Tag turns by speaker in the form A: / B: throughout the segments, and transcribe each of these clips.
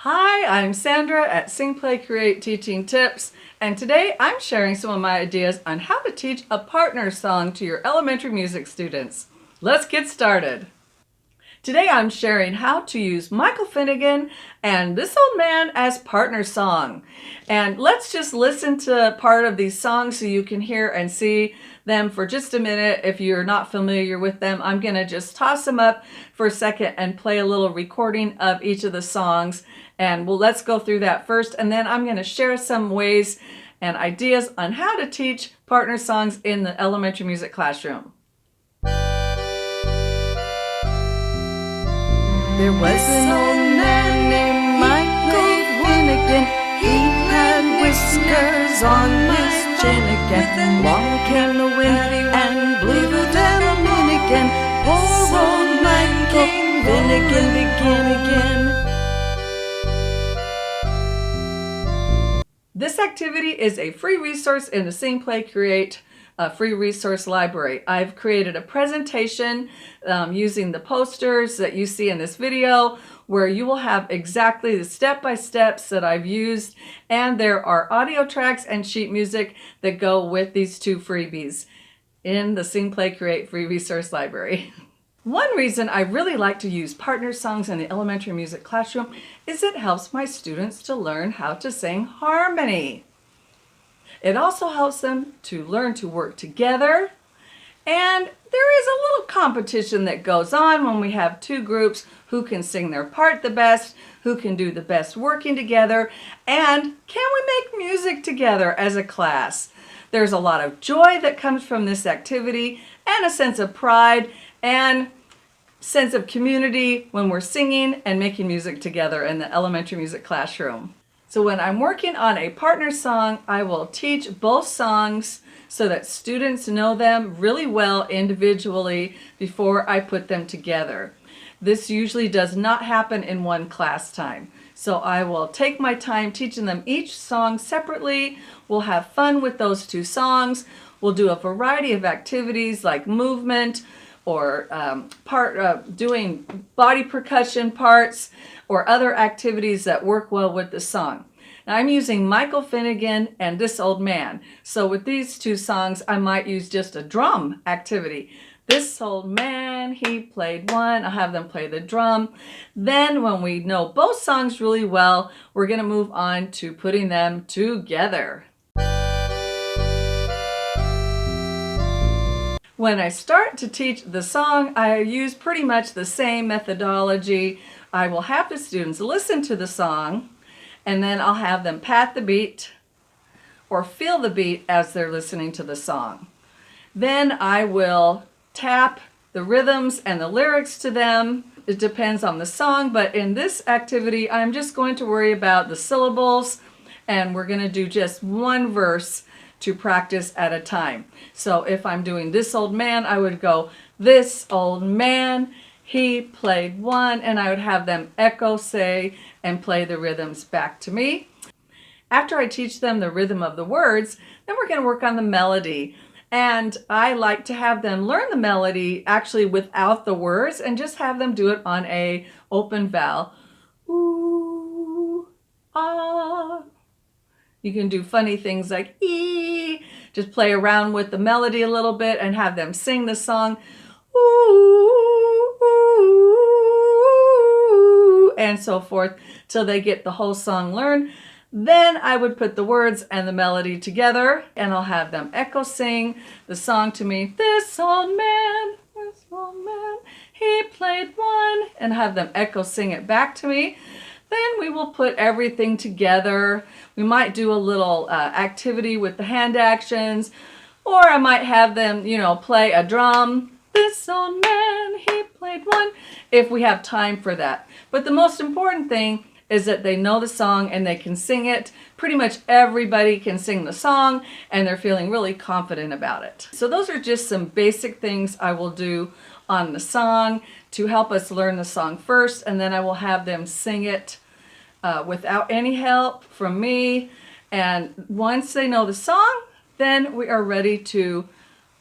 A: Hi, I'm Sandra at Sing Play Create Teaching Tips, and today I'm sharing some of my ideas on how to teach a partner song to your elementary music students. Let's get started. Today I'm sharing how to use Michael Finnigan and This Old Man as partner song. And let's just listen to part of these songs so you can hear and see them for just a minute. If you're not familiar with them, I'm going to just toss them up for a second and play a little recording of each of the songs. And let's go through that first, and then I'm going to share some ways and ideas on how to teach partner songs in the elementary music classroom. There was an old man named Michael Finnigan. He had whiskers on his chin again. Along came the wind and blew them in again. Poor old Michael Finnigan began again. This activity is a free resource in the Sing Play Create free resource library. I've created a presentation using the posters that you see in this video where you will have exactly the step-by-steps that I've used, and there are audio tracks and sheet music that go with these two freebies in the Sing Play Create free resource library. One reason I really like to use partner songs in the elementary music classroom is it helps my students to learn how to sing harmony. It also helps them to learn to work together, and there is a little competition that goes on when we have two groups who can sing their part the best, who can do the best working together, and can we make music together as a class. There's a lot of joy that comes from this activity and a sense of pride and sense of community when we're singing and making music together in the elementary music classroom. So when I'm working on a partner song, I will teach both songs so that students know them really well individually before I put them together. This usually does not happen in one class time. So I will take my time teaching them each song separately. We'll have fun with those two songs. We'll do a variety of activities like movement, or doing body percussion parts, or other activities that work well with the song. Now I'm using Michael Finnigan and This Old Man. So with these two songs, I might use just a drum activity. This old man, he played one. I'll have them play the drum. Then when we know both songs really well, we're going to move on to putting them together. When I start to teach the song, I use pretty much the same methodology. I will have the students listen to the song, and then I'll have them pat the beat or feel the beat as they're listening to the song. Then I will tap the rhythms and the lyrics to them. It depends on the song, but in this activity, I'm just going to worry about the syllables, and we're going to do just one verse to practice at a time. So if I'm doing This Old Man, I would go, this old man, he played one, and I would have them echo say and play the rhythms back to me. After I teach them the rhythm of the words, then we're going to work on the melody. And I like to have them learn the melody actually without the words and just have them do it on a open vowel. Ooh, ah. You can do funny things like ee, just play around with the melody a little bit and have them sing the song, ooh, ooh, and so forth till they get the whole song learned. Then I would put the words and the melody together, and I'll have them echo sing the song to me. This old man, he played one, and have them echo sing it back to me. Then we will put everything together. We might do a little activity with the hand actions, or I might have them, play a drum. This old man, he played one, if we have time for that. But the most important thing is that they know the song and they can sing it. Pretty much everybody can sing the song, and they're feeling really confident about it. So those are just some basic things I will do on the song to help us learn the song first, and then I will have them sing it without any help from me. And once they know the song, then we are ready to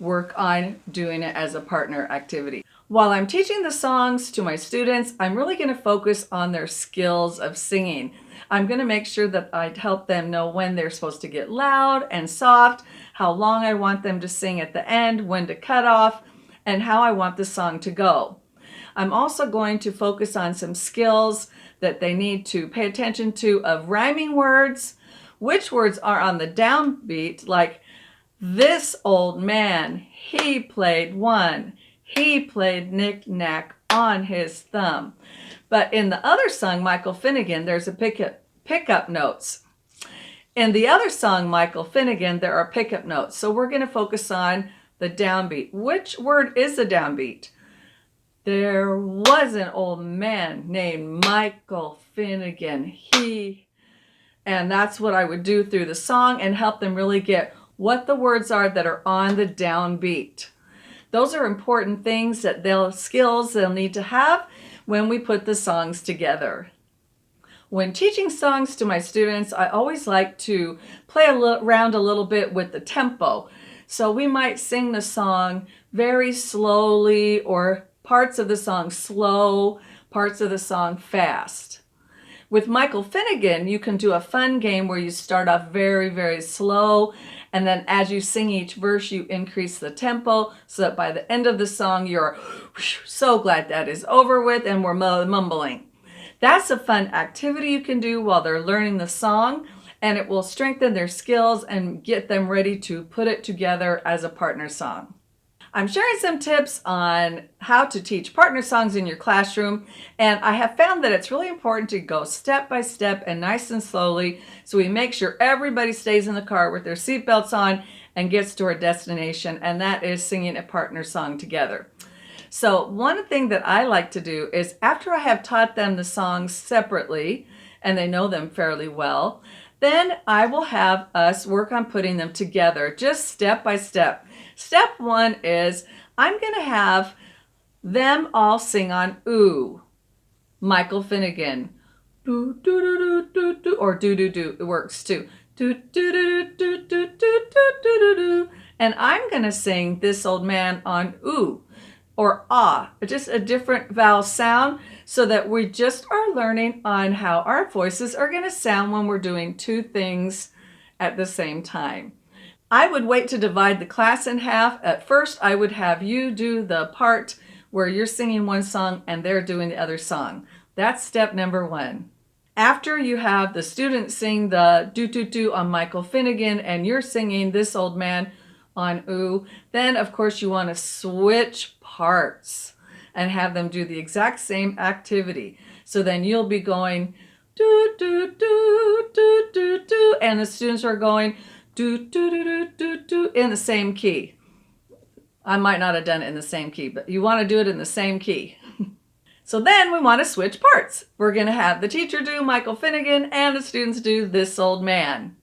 A: work on doing it as a partner activity. While I'm teaching the songs to my students, I'm really going to focus on their skills of singing. I'm going to make sure that I help them know when they're supposed to get loud and soft, how long I want them to sing at the end, when to cut off, and how I want the song to go. I'm also going to focus on some skills that they need to pay attention to of rhyming words, which words are on the downbeat, like this old man, he played one. He played knick-knack on his thumb. But in the other song, Michael Finnigan, there's a pickup notes. In the other song, Michael Finnigan, there are pickup notes. So we're going to focus on the downbeat. Which word is the downbeat? There was an old man named Michael Finnigan. And that's what I would do through the song and help them really get what the words are that are on the downbeat. Those are important things skills they'll need to have when we put the songs together. When teaching songs to my students, I always like to play around a little bit with the tempo. So we might sing the song very slowly, or parts of the song slow, parts of the song fast. With Michael Finnigan, you can do a fun game where you start off very, very slow, and then as you sing each verse, you increase the tempo so that by the end of the song, you're so glad that is over with and we're mumbling. That's a fun activity you can do while they're learning the song, and it will strengthen their skills and get them ready to put it together as a partner song. I'm sharing some tips on how to teach partner songs in your classroom, and I have found that it's really important to go step by step and nice and slowly so we make sure everybody stays in the car with their seatbelts on and gets to our destination, and that is singing a partner song together. So one thing that I like to do is after I have taught them the songs separately and they know them fairly well, then I will have us work on putting them together just step by step. Step one is I'm going to have them all sing on ooh. Michael Finnigan. Do do do do do, or do do do. It works too. Do do do do do do do do do. And I'm going to sing This Old Man on ooh or ah, just a different vowel sound, so that we just are learning on how our voices are going to sound when we're doing two things at the same time. I would wait to divide the class in half. At first, I would have you do the part where you're singing one song and they're doing the other song. That's step number one. After you have the students sing the do-do-do on Michael Finnigan and you're singing This Old Man on ooh, then of course you want to switch parts and have them do the exact same activity. So then you'll be going do do do do do do, and the students are going do do do do do do in the same key. I might not have done it in the same key, but you want to do it in the same key. So then we want to switch parts. We're going to have the teacher do Michael Finnigan and the students do This Old Man.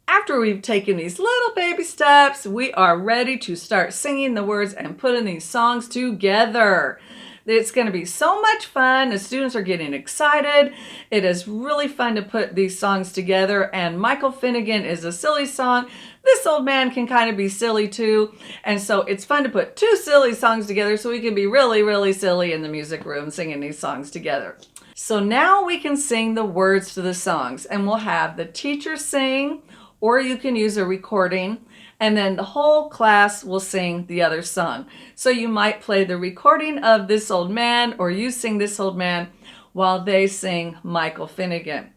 A: After we've taken these little baby steps, we are ready to start singing the words and putting these songs together. It's going to be so much fun. The students are getting excited. It is really fun to put these songs together, and Michael Finnigan is a silly song. This Old Man can kind of be silly too, and so it's fun to put two silly songs together so we can be really, really silly in the music room singing these songs together. So now we can sing the words to the songs, and we'll have the teacher sing, or you can use a recording, and then the whole class will sing the other song. So you might play the recording of This Old Man, or you sing This Old Man while they sing Michael Finnigan.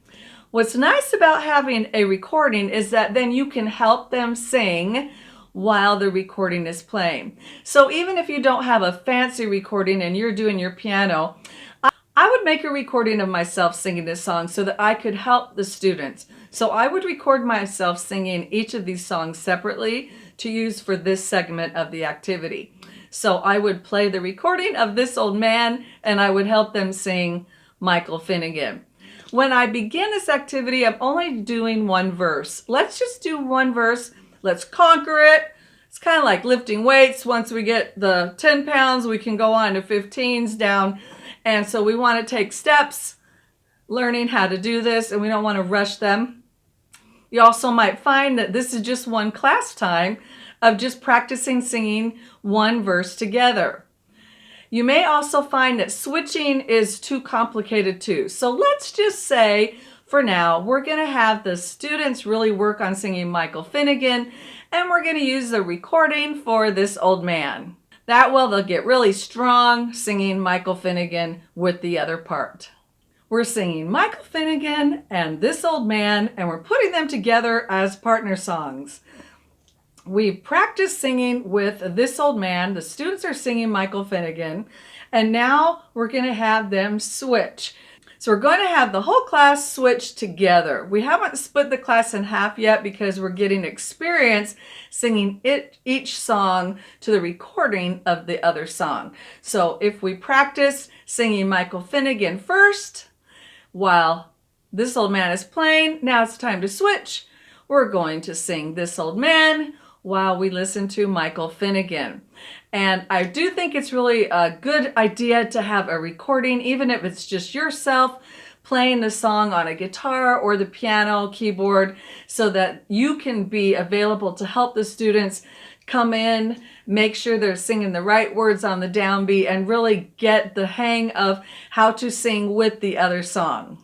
A: What's nice about having a recording is that then you can help them sing while the recording is playing. So even if you don't have a fancy recording and you're doing your piano, I would make a recording of myself singing this song so that I could help the students. So I would record myself singing each of these songs separately to use for this segment of the activity. So I would play the recording of This Old Man and I would help them sing Michael Finnigan. When I begin this activity, I'm only doing one verse. Let's just do one verse. Let's conquer it. It's kind of like lifting weights. Once we get the 10 pounds, we can go on to 15s down. And so we want to take steps learning how to do this, and we don't want to rush them. You also might find that this is just one class time of just practicing singing one verse together. You may also find that switching is too complicated too. So let's just say for now, we're going to have the students really work on singing Michael Finnigan, and we're going to use the recording for This Old Man. That way they'll get really strong singing Michael Finnigan with the other part. We're singing Michael Finnigan and This Old Man, and we're putting them together as partner songs. We've practiced singing with This Old Man. The students are singing Michael Finnigan, and now we're going to have them switch. So we're going to have the whole class switch together. We haven't split the class in half yet because we're getting experience singing each song to the recording of the other song. So if we practice singing Michael Finnigan first, while This Old Man is playing, now it's time to switch. We're going to sing This Old Man while we listen to Michael Finnigan. And I do think it's really a good idea to have a recording, even if it's just yourself playing the song on a guitar or the piano, keyboard, so that you can be available to help the students come in, make sure they're singing the right words on the downbeat, and really get the hang of how to sing with the other song.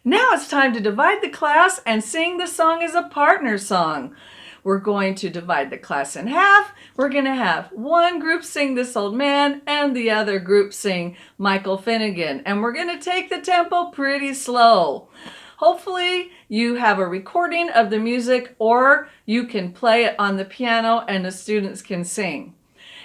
A: Now it's time to divide the class and sing the song as a partner song. We're going to divide the class in half. We're going to have one group sing This Old Man and the other group sing Michael Finnigan. And we're going to take the tempo pretty slow. Hopefully you have a recording of the music, or you can play it on the piano and the students can sing.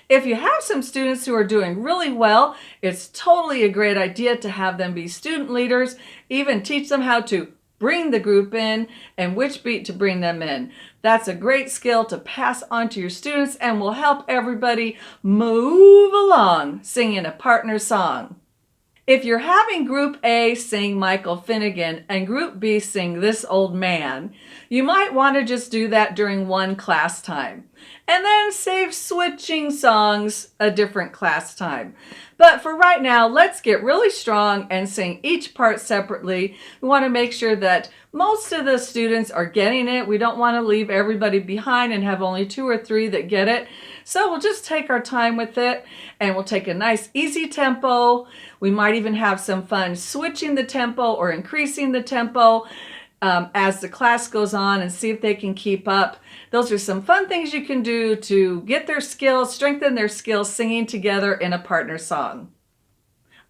A: If you have some students who are doing really well, it's totally a great idea to have them be student leaders, even teach them how to bring the group in and which beat to bring them in. That's a great skill to pass on to your students and will help everybody move along singing a partner song. If you're having Group A sing Michael Finnigan and Group B sing This Old Man, you might want to just do that during one class time and then save switching songs a different class time. But for right now, let's get really strong and sing each part separately. We want to make sure that most of the students are getting it. We don't want to leave everybody behind and have only 2 or 3 that get it. So we'll just take our time with it, and we'll take a nice easy tempo. We might even have some fun switching the tempo or increasing the tempo as the class goes on, and see if they can keep up. Those are some fun things you can do to get their skills, strengthen their skills singing together in a partner song.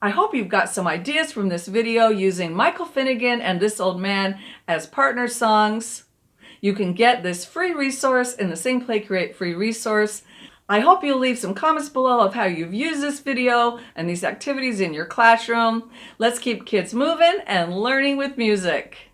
A: I hope you've got some ideas from this video using Michael Finnigan and This Old Man as partner songs. You can get this free resource in the Sing Play Create free resource. I hope you'll leave some comments below of how you've used this video and these activities in your classroom. Let's keep kids moving and learning with music.